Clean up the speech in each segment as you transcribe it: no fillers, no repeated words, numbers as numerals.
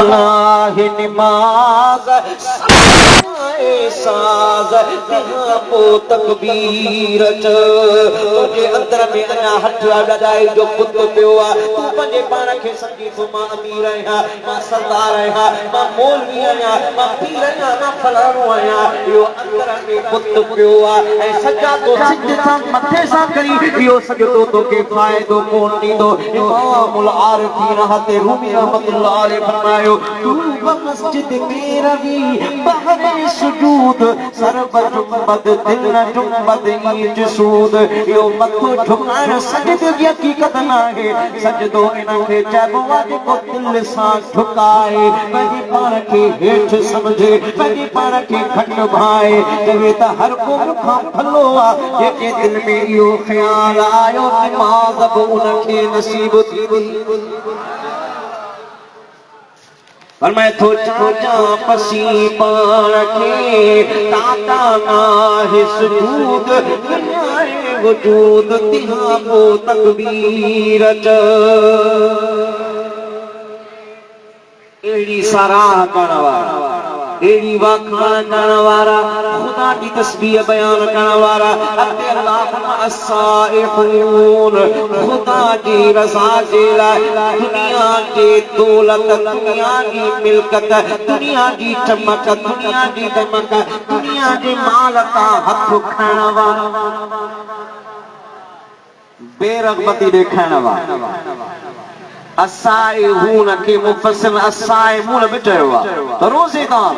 लाहे निमाज़ साज़ तंहिं पोइ तकबीर तुंहिंजे अंदर में अञा हथ अॾाई जो पुत पियो आहे तूं पंहिंजे पाण खे सम्झी थो मां अमीर आहियां मां सरदार आहियां मां मौलवी आहियां मां पीर आहियां मां फलाणो आहियां इहो अंदर में पुत पियो आहे ऐं सजा तो सिज सां मथे सां करी इहो सजदो तोखे फ़ाइदो कोन ॾींदो इमामुल आरिफ़ीन हते रूमी रहमतुल्लाह अलैहि फरमायो तूं मस्जिद में रवी बहरे सुजूद सरब जुम्बद दिल न जुम्बद ईज सूद यो मथो झुकाइण सजदे जी हक़ीक़त न आहे सजदो इनखे चइबो आहे जेको दिल सां झुकाए पंहिंजे पाण खे हेठि सम्झे पंहिंजे पाण खे घटि भाए चवे त हर को मूंखां भलो आहे जेके दिल में इहो ख़्याल आयो निमाज़ बि उनखे नसीब थींदी फरमाए थो चाचा पसी पाण खे ताता नाहे सुजूद दुनियाए वजूद तिहां पोइ तकबीर अहिड़ी साराह करण वारा अहिड़ी वाखाण करण वारा ख़ुदा जी तस्बीह बयान करण वारा अॻिते अल्लाह फरमाए अस्साइहून ख़ुदा जी रज़ा जे लाइ दुनिया जी दौलत दुनिया जी मिल्कत दुनिया जी चमक दुनिया जी दमक दुनिया जे माल तां हथ खणण वारा बेरग़बती ॾेखारण वारा असाइहून के मुफस्सिर असाइमून बि चयो आहे त रोज़ेदार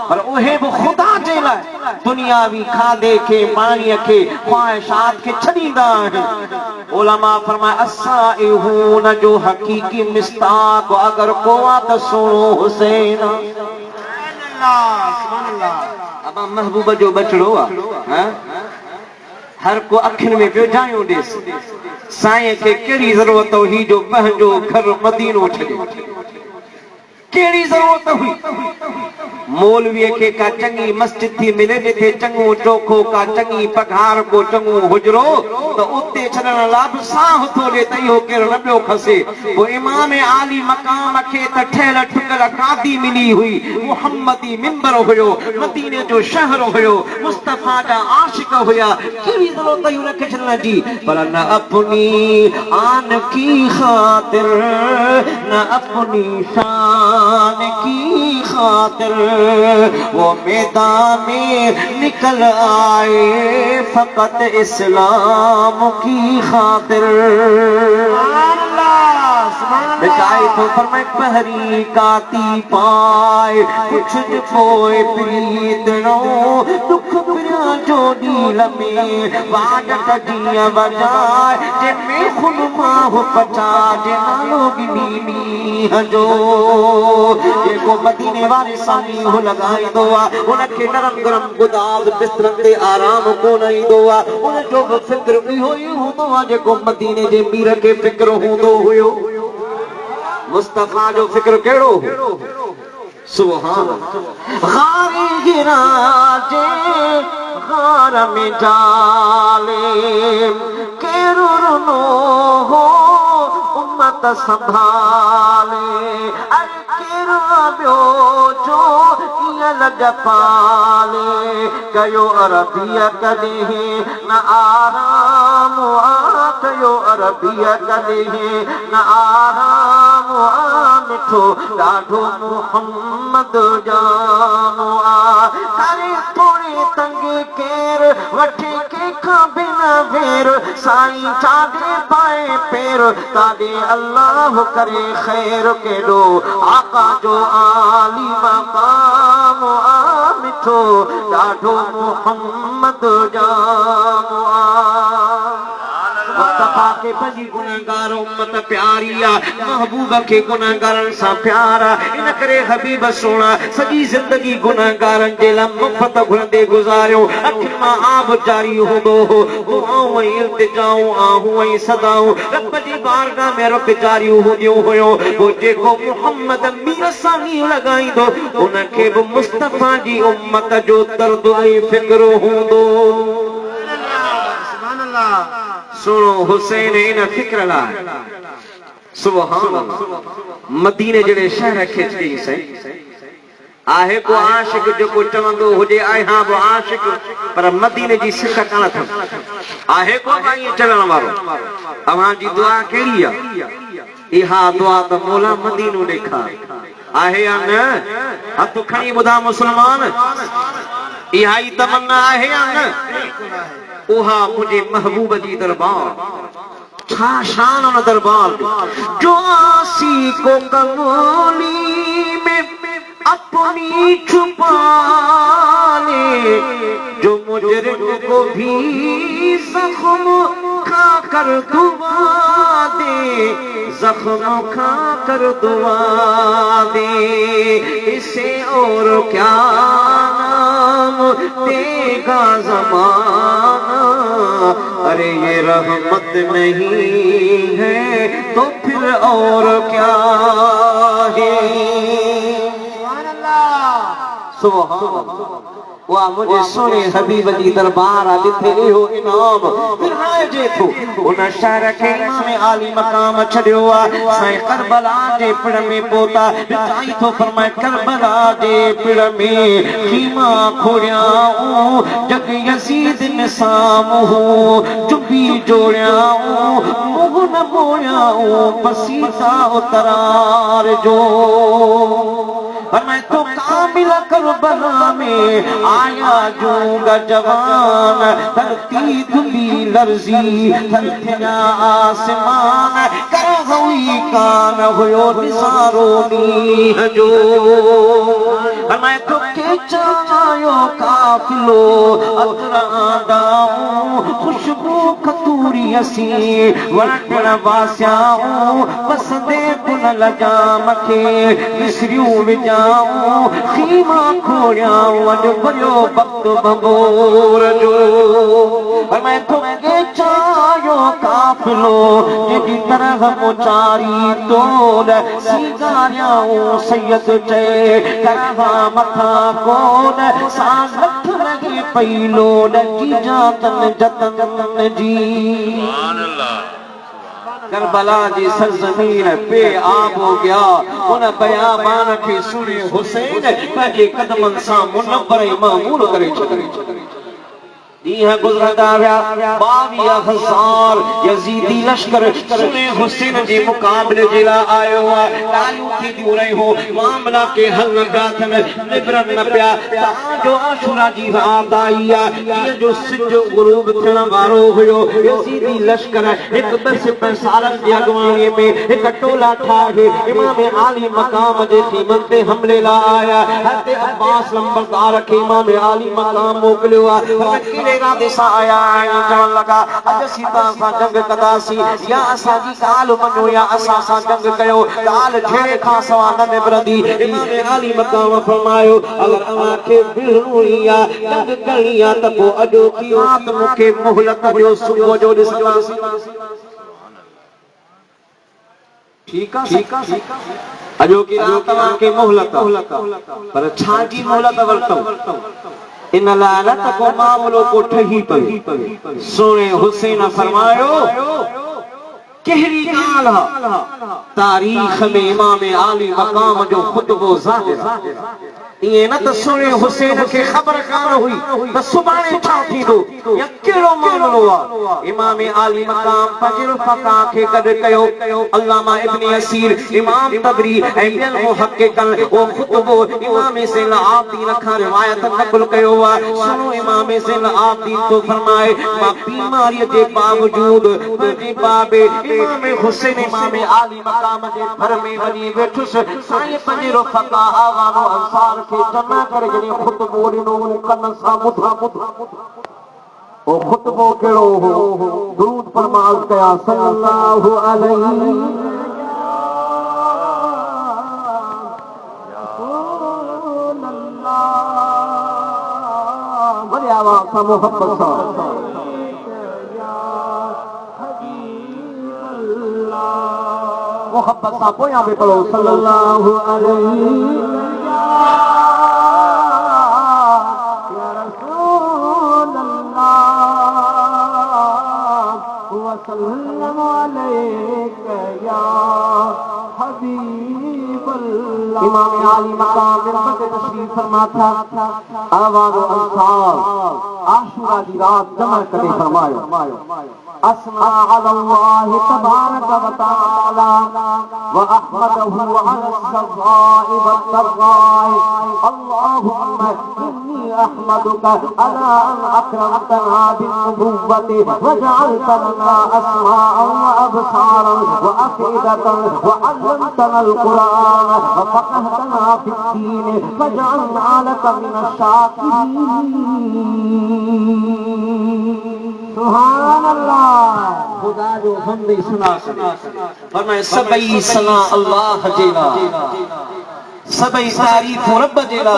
पर उहे बि ख़ुदा जे लाइ दुनियावी खाधे खे पाणीअ खे ख़्वाहिशात खे छॾींदा आहिनि उलमा फरमाए असाइहून जो हक़ीक़ी मिस्ताक अगरि को आहे त सुहिणो हुसैन अबा महबूब जो बचड़ो आहे हर को अखियुनि में पियो जायूं ॾेसि साईं खे कहिड़ी ज़रूरत हुई जो पंहिंजो घर मदीनो छॾे कहिड़ी ज़रूरत हुई मौलवीअ खे का चङी मस्जिद थी मिले जिथे चङो चोखो का चङी पघार को चङो हुजरो त उते छॾण लाइ बि साह थो ॾे त इहो केरु न पियो खसे पोइ इमाम आली मक़ाम खे त ठहियल ठुकल कादी मिली हुई मुहम्मदी मिंबर हुयो मदीने जो शहर हुयो मुस्तफ़ा जा आशिक हुया कहिड़ी ज़रूरत हुई उनखे छॾण जी पर न अपनी आन की ख़ातिर न अपनी शान की खातिर वो मैदान में निकल आए फकत इस्लाम की खातिर बेचाई तो फरमाए पहरी काती पाए कुछ पोए प्रीतनो दुख पिया जो नील में वाजत जिया बजाए जे में खुन माह पचा जे नालो गिनी हजो जेको मदीने वारे साईं हो लगाईंदो आहे उनखे नरम गरम गुदाब बिस्तरनि ते आराम कोन ईंदो आहे उनजो बि फिक्र इहो ई हूंदो आहे जेको मदीने जे मीर खे फिक्र हूंदो हुयो मुस्तफ़ा जो फिक्र कहिड़ो हो सुभान गारी गिरा जे गार में जाले केरो रुनो हो उम्मत संभाले अरे केरो ॿियो जो कीअं लॻ पाले कयो अरबीअ कॾहिं न आराम कयो अरबीअ कॾहिं न आराम मिठो ॾाढो मुहम्मद जानो करे थोरे तंगे केर वठी कंहिंखां बिन वेर साईं चादे पाए पेर ताॾे अल्लाह करे ख़ैर केॾो आका जो आली मक़ाम मिठो ॾाढो मुहम्मद जानो मुस्तफ़ा के पंहिंजी गुनहगार उम्मत प्यारी आहे महबूब खे गुनहगारनि सां प्यार आहे इन करे हबीब सोना सॼी ज़िंदगी गुनहगारनि जे लाइ मुफ़्त घुरंदे गुज़ारियो अखियुनि मां आब जारी हूंदो हो दुआऊं ऐं इल्तिजाऊं आहूं ऐं सदाऊं रब जी बारगाह में रब जारियूं हूंदियूं हुयूं पोइ जेको मुहम्मद मीर सां नींहुं लॻाईंदो उनखे बि मुस्तफ़ा जी उम्मत जो दर्द ऐं फिक्र हूंदो सुनो हुसैन इन फिक्र लाइ सुभान मदीने जड़े शहर खे चई से आहे को आशिक जो को चवंदो हुजे आए हां वो आशिक पर मदीने जी सिक कान थ आहे को भाई चलण वारो अवां जी दुआ केड़ी है इहा दुआ तो मौला मदीनो देखा आहे या न हथ खणी बुधा मुसलमान इहा ही तमन्ना आहे या न उहा मुझे महबूब जी दरबार छा शान उन दरबार जो आसी को कमोली में अपनी छुपा ले जो मुजरिम को भी जख्म खा कर दुआ दे जख्म खा कर दुआ दे इसे और क्या नाम देगा जमाना अरे ये रहमत नहीं है तो फिर और क्या है सुभान वाह मुझे सोने हबीब जी दरबार जिथे इहो इनाम विराजे थो उन शहर के इमाम आली मकाम छड़ियो साईं करबला जे पिड़ में पोता चाई थो फरमाए करबला जे पिड़ में खीमा खोड़ियाऊं जग यजीद में सामू चुबी जोड़ियाऊं मुंह न मोड़ियाऊं पसीसा उतरार जो और मैं तो कामिल करबला में आया जूंगा जवान धरती धुली लर्जी थरथिया आसमान कर हुई कान हुयो निसारो नी जो और मैं तो के चायो काफिलो अतरा दाऊं खुशबू खतूरी असी वरटण वास्याऊं बसदे पुन लजा मखे मिसरियूं विजाऊं खीमा खोड़ियाऊं अॼु भरियो वक़्तु बबूर जो और मैं तुमके चायो काफिलो जेकी तरह मुचारी तोल सिगारियाऊं सैयद चए करहा मथा कोन साथ लगी पई लोड की जातन जतन जी सुभान अल्लाह करबला जी सरजमीन पे आब हो गया उन बयाबान के सुने हुसैन पंहिंजे कदमन सां मुनव्वर मामूर करे छॾियो यह गुजरदा विया 22,000 यजीदी लश्कर सुने हुसैन जे मुकाबले जे लाइ आयो ॻाल्हियूं थी थियूं रहियूं मामला के हल गाथन निबरन न पिया जो आशूरा जी रात आई आहे जो सिज गुरूब थियण वारो हुयो यजीदी लश्कर हिकु बस सालनि जी अॻुवाणीअ में हिकु टोला ठाहे इमाम आली मकाम जे ख़ीमन ते हमले लाइ आया हज़रत अब्बास लंबरदार खे इमाम आली मकाम मोकिलियो आहे इरादे सां आया आहियूं चवण लॻा अॼु सीता सां जंग कंदासीं या असांजी ॻाल्हि मञो या असां सां जंग कयो ॻाल्हि छेड़े खां सवाइ न निबरंदी इमाम आली मकाम फरमायो अगरि तव्हांखे विढ़णो ई आहे जंग करणी आहे त पोइ अॼो की राति मूंखे मोहलत ॾियो सुबुह जो ॾिसंदासीं ठीक है अॼो की राति तव्हांखे मोहलत पर छा जी मोहलत वरतऊं इन लालत को मामलो को ठही पवे सोने हुसैन फरमायो कहरी ॻाल्हि तारीख़ में इमाम आली मकाम जो खुतबो ज़ाहिर ये न त सोने हुसैन के खबर कान हुई त सुभाणे छा थींदो या कहिड़ो मामलो आहे इमाम आली मकाम पंहिंजे रफ़क़ा खे गॾु कयो अल्लामा इब्न असीर इमाम तबरी ऐं ॿियनि मुहक़िक़न ओ खुतबो इमाम ज़ैन आबिदीन खां रिवायत नक़ल कयो आहे सुनो इमाम ज़ैन आबिदीन तो फरमाए मां बीमारीअ जे बावजूद पंहिंजे बाबे इमाम हुसैन इमाम आली मकाम जे घर में वञी वेठुसि साईं पंहिंजे रफ़क़ा आवानो अंसार के जमा करे जने खुतबो ॾिनो कन सां ॿुधा ओ खुतबो कहिड़ो हो दुरूद फरमाज़ कया सल्लल्लाहु अलैहि बड़े आवाज़ सां मोहब्बत सां मोहब्बत सां पोयां बि पढ़ो सल्लल्लाहु अलैहि वसल्लम अलैका या इमाम आली मकाम मिंबर पे तशरीफ फरमा था आवाज़ अंसार आशूरा दी रात जमा करे फरमायो अस्मा अल्लाह तबारक व तआला व अहमदहु अला सवाइ व तर्राइ अल्लाहुम्मा इन्नी अहमदुका अला अन अकरमतना बिन्नुबुव्वति व जअलतना अस्माअन व अबसारन व अफीदतन व अल्लमतना القرآن وفقهتنا في الدين فجعلنا لك من الشاكرين سبحان اللہ خدا جو بندے سنا فرمائے سبئی سنا اللہ جیلا سبئی تعریف رب جیلا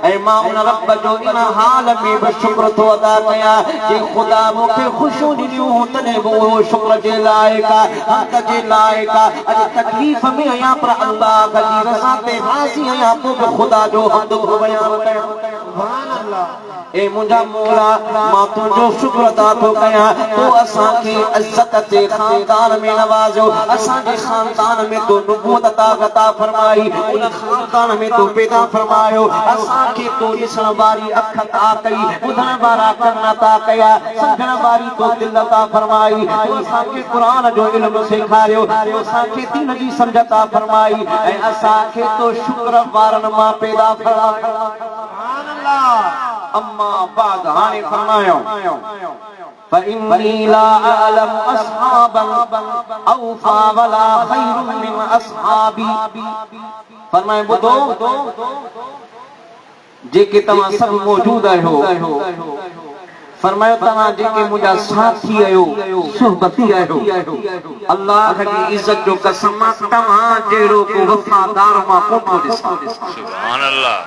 اے ماؤن رب جو ان حال میں بشکر تو ادا کیا کہ خدا مکھے خوشو ڈنیوں تنے وہ شکر جے لائقہ حق جے لائقہ اج تکلیف میں آیا پر اللہ کا جی رضا تے راضی آیا تو خدا جو حمد کو بیان کیا سبحان اللہ اے مجھا مولا ماں تو جو شکر ادا تو کیا تو اساں کی عزت تے خاندان میں نوازو اساں کے خاندان میں تو نبوت عطا فرمائی ان خاندان میں تو پیدا فرمایو اساں کی تو ॾिसण वारी अख अता कई ॿुधण वारा कन अता कया सम्झण वारी तो दिल अता फरमाई तो असांखे क़ुरान जो इल्म सेखारियो तो असांखे दीन जी सम्झ अता फरमाई ऐं असांखे तो शुक्र वारनि मां पैदा फरमायो सुभान अल्लाह अम्मा बाद हाणे फरमायो فإني لا أعلم أصحابا أوفى ولا خير من أصحابي فرمائے بدو जेके तव्हां सभु मौजूद आहियो फरमायो तव्हां जेके मुंहिंजा साथी आहियो सुहबती आहियो अल्लाह जी इज़त जो कसम तव्हां जहिड़ो को वफ़ादार मां कोन थो ॾिसां सुभान अल्लाह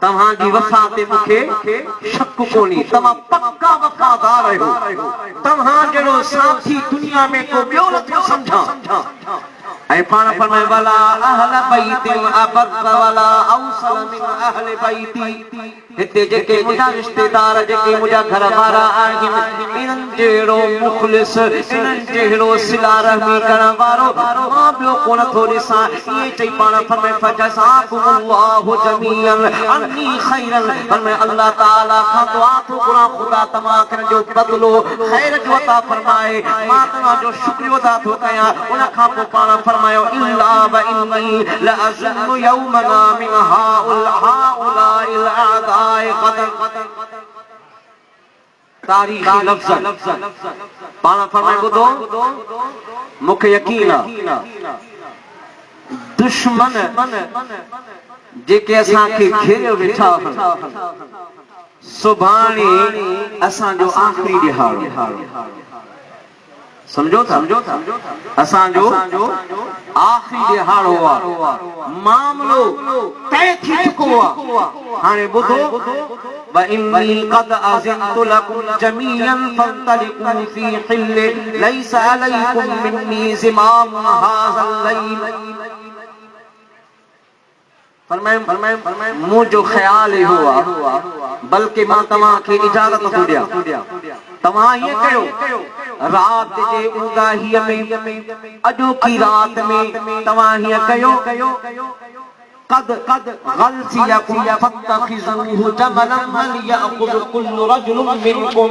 तव्हां जी वफ़ा ते मूंखे शक कोन्हे तव्हां पक्का वफ़ादार आहियो तव्हां जहिड़ो साथी दुनिया में को ॿियो नथो सम्झां ऐं पाण फरमाए वला अहल बैत अबद वला औसल मिन अहल बैती हिते जेके मुंहिंजा रिश्तेदार जेके मुंहिंजा घर वारा आहिनि इन्हनि जहिड़ो मुख़लिस इन्हनि जहिड़ो सिला रहमी करण वारो मां ॿियो कोन थो ॾिसां इएं चई पाण फरमाए फजज़ाकुमुल्लाहु जमीअन अन्नी खैरन फरमाए अल्लाह ताला खां दुआ थो घुरां ख़ुदा तव्हां जो बदिलो ख़ैर जो अता फरमाए मां तव्हांजो शुक्रियो अदा थो कयां उन खां पोइ पाण फरमायो इल्ला व इन्नी लअज़ुन्नु यौमना मिन हाउलाइल अअदाए क़दम तारीख़ी लफ़्ज़ पाण फरमाए ॿुधो मूंखे यकीन आहे दुश्मन जेके असांखे घेरे वेठा सुभाणे असांजो आख़िरी ॾिहाड़ो समझो था असांजो आख़िरी ॾिहाड़ो आहे मामलो तय थी चुको आहे हाणे ॿुधो وإني قد أذنت لكم جميعا فانطلقوا في حل ليس عليكم مني زمام هذا الليل फरमाए मुझो ख्याल ही हुआ बल्कि मां तव्हां खे इजाज़त थो ॾियां तव्हां ये कयो रात जे उंगाहीअ में अॼोकी रात में तव्हां हीअ कयो قد غلسيكم فاتخذوه جبلا وليأخذ كل رجل منكم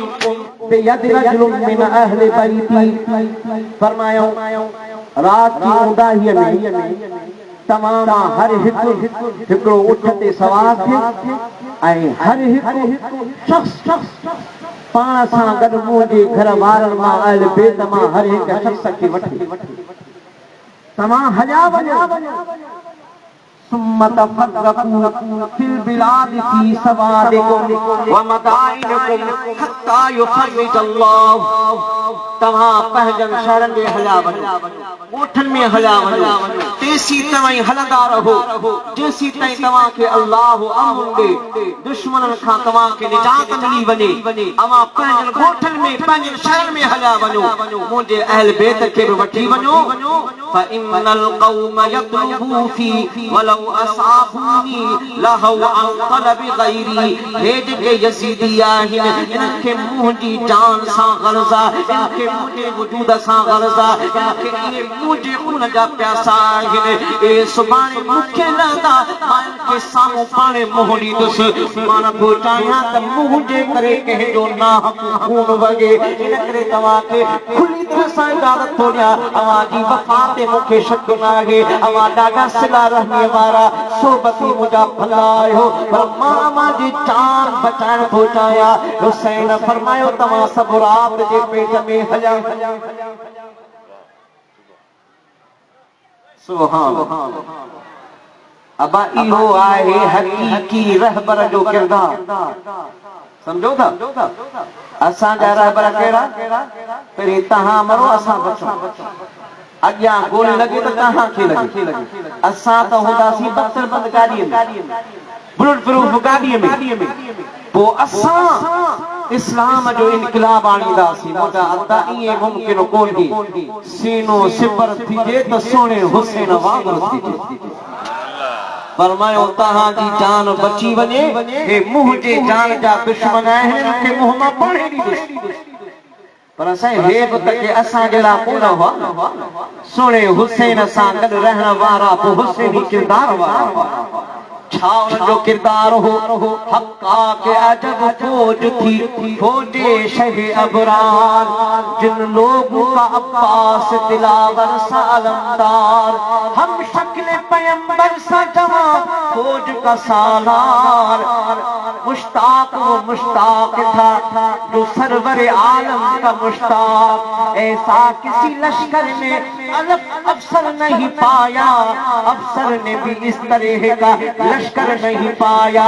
بيد رجل من أهل بيتي فرماयो रात जी उंगाहीअ में तमाम हर हिकिड़ो उठ ते सवार थिए ऐं हर हिकु शख़्स पाण सां गॾु मुंहिंजे घर वारनि मां अहल बैत मां हर हिकु शख़्स खे वठी तव्हां हलिया वञो ثم تفرقوا في البلاد في سوادكم ومدائنكم حتى يخرج الله तव्हां पंहिंजनि शहरनि में हलिया वञो ॻोठनि में हलिया वञो तेसीं तव्हां हलंदा रहो जेसीं ताईं तव्हांखे अल्लाह अमन ॾे दुश्मननि खां तव्हांखे निजात मिली वञे अवां पंहिंजनि ॻोठनि में पंहिंजनि शहरनि में हलिया वञो मुंहिंजे अहल बैत खे बि वठी वञो فإن القوم يطلبوا في ولو लौ असाबूनी लहौ अन तलब गैरी भेज के यजीदी आहिन इनके मुंहिंजी जान सां ग़र्ज़ा इनके मुंहिंजे वजूद सां ग़र्ज़ा इनके ये मुंहिंजे खून जा प्यासा आहिन ए सुभाणे मूंखे लहंदा मां इनके साम्हूं पाणे मुंहुं ॾींदुसि मां नथो चाहियां त मुंहिंजे करे कंहिंजो नाहक खून वगे इन करे तव्हांखे खुली तरह सां इजाज़त थो ॾियां अवांजी वफ़ा ते मूंखे शक न आहे अवां ॾाढा सिला रहमीअ वारा सोबती मुंहिंजा भला आहियो पर मां अवांजी जान बचाइण थो चाहियां हुसैन फरमायो तव्हां सभु रात जे पेट में हलिया सुभान अबा इहो आहे हकीकी रहबर जो किरदार समझो था असां जा रहबर कहिड़ा पहिरीं तव्हां मरो असां बचो अॻियां गोली लॻे त तव्हांखे लॻे असां त हूंदासीं बख़्तर बंदि गाॾीअ में बुलेट प्रूफ गाॾीअ में पोइ असां इस्लाम जो इनकलाब आणींदासीं मोटा अदा ईअं मुमकिन कोन्हे सीनो सिपर थिजे त सोणे हुसैन वांगुरु थिजे फरमायो तव्हांजी जान बची वञे हे मुंहिंजे जान जा दुश्मन आहिनि इनखे मुंहुं मां पाणी ॾींदुसि पर असां हे बि त के असां जहिड़ा कोन हुआ सुणे हुसैन सां गॾु रहण वारा पोइ हुसैनी किरदार वारा छा उन जो किरदार हो हक्का के अजब फौज थी फौजे शह अबरार जिन लोगों का अब्बास दिलावर सा अलमदार हम शक्ल पैगंबर सा जवां फौज का सालार मुश्ताक वो मुश्ताक था जो सरवर आलम का मुश्ताक ऐसा किसी लश्कर में अलग अफसर नहीं पाया अफसर ने भी इस तरह का लश्कर नहीं पाया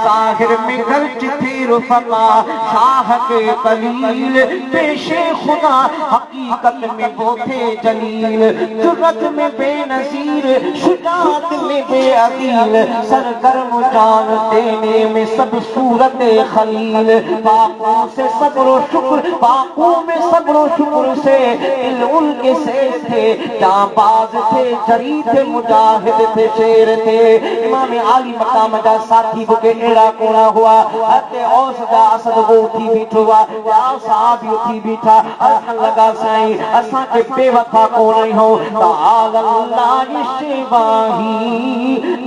साहिर में गर्ज थे रुफका शाह के कलील पेशे खुदा हकीकत में वो थे जलील जुर्रत में बेनज़ीर शुजाअत में बेअदील सरगर्म जान देने में सब सूरत खलील बापू से सब्र शुक्र बापू में सब्र शुक्र से उनके से थे जाबाज थे जरी थे मुजाहिद थे शेर थे इमाम आली मकाम जा साथी बुके एड़ा कोना हुआ अते औस जा असद वो उठी बीठो हुआ या साहब उठी बीठा असन लगा साईं असा के बेवफा कोन हो ताल अल्लाह शिवाही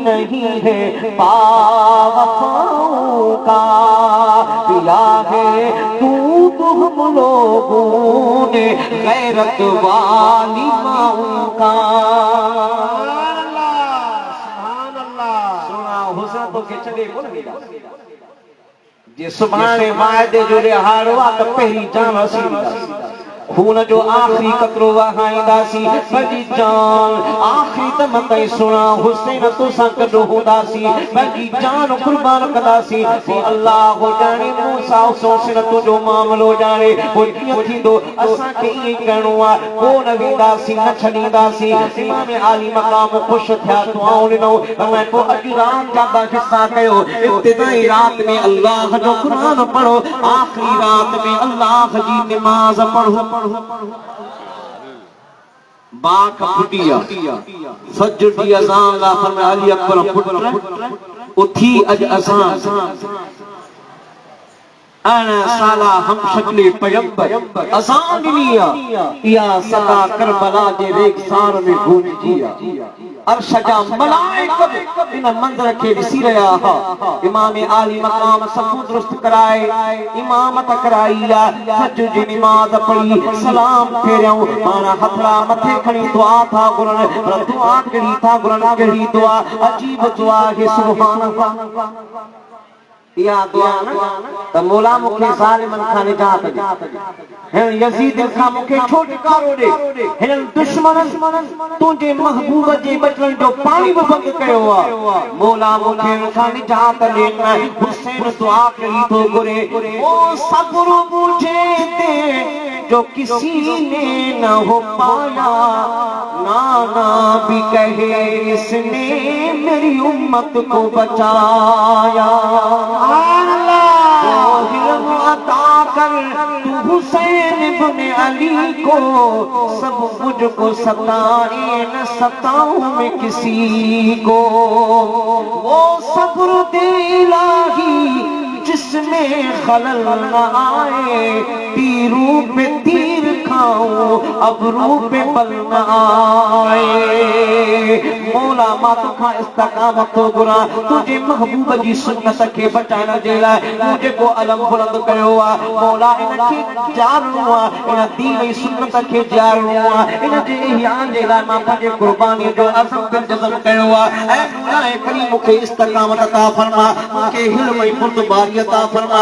नहीं है पावफाओं का पिया है तू तुम लोगों ने गैरत वाली माओं का तो के चले कोन वेदा जे सुभाणे वायदे जो लिहाड़ वा त पहिरीं जान असीं खून जो आखिरी कतरो वहाईंदासीं पंहिंजी जान आखिरी दम ताईं सुणा हुसैन तोसां गॾु हूंदासीं पंहिंजी जान कुर्बान कंदासीं पोइ अल्लाह ॼाणे मूंसां हुसैन तुंहिंजो मामिलो ॼाणे पोइ कीअं थींदो असांखे ईअं ई करिणो आहे कोन वेंदासीं न छॾींदासीं इमाम आली मक़ाम ख़ुशि थिया दुआऊं ॾिनऊं पोइ अॼु राति जा हिसा कयो इब्तिदाई राति में अल्लाह जो क़ुरान पढ़ो आखिरी राति में अल्लाह जी निमाज़ पढ़ो बाक फुटिया फजर दी अज़ान ला फरमाया अली अकबर पुत्र उठी अज अज़ान अना साला हम शक्ले पैगंबर अज़ान ॾिनी या सदा करबला जे रेगिस्तान में गूंजिया अर्श जा मलाइक इन मंदिर के ॾिसी रहा हा इमाम आली मकाम सभु दुरुस्त कराए इमामत कराई फजर जी नमाज़ पढ़ी सलाम फेरियऊं माना हथड़ा मथे खणी दुआ था घुरन दुआ कहिड़ी था घुरन कहिड़ी दुआ अजीब दुआ है सुभान अल्लाह या दुआ न त मौला मूंखे ज़ालिमन खां निजात ॾे हिन यज़ीद खां मूंखे छुटकारो ॾे हिन दुश्मनन तुंहिंजे महबूब जे बचन जो पाणी बि बंदि कयो आहे मौला मूंखे हिन खां निजात ॾे हुसैन दुआ करी थो घुरे ओ सब्र मुझे दे जो किसी ने न हो पाया नाना भी कहे इसने मेरी उम्मत को बचाया अता कर तू हुसैन मैंने अली को सब मुझको सताए न सताऊं मैं किसी को। वो सब्र दे इलाही जिसमें खलल न आए, तीरों पे तीर खाऊं अबरू पे बल न आए। मौला मातु खां इस्तकामत तो गुरा तुझे महबूब जी सुन्नत के बचाइण जे लाइ तुझे को अलम बुलंद कयो आहे। मौला इनखे जारणो आहे, इन दीन जी सुन्नत खे जारणो आहे, इन जे इहया जे लाइ मां पंहिंजे कुर्बानी जो अज़म पे जज़म कयो आहे। ऐं मौला करीम मूंखे इस्तकामत अता फरमा, मूंखे हिल्म ऐं पुरतबारी अता फरमा।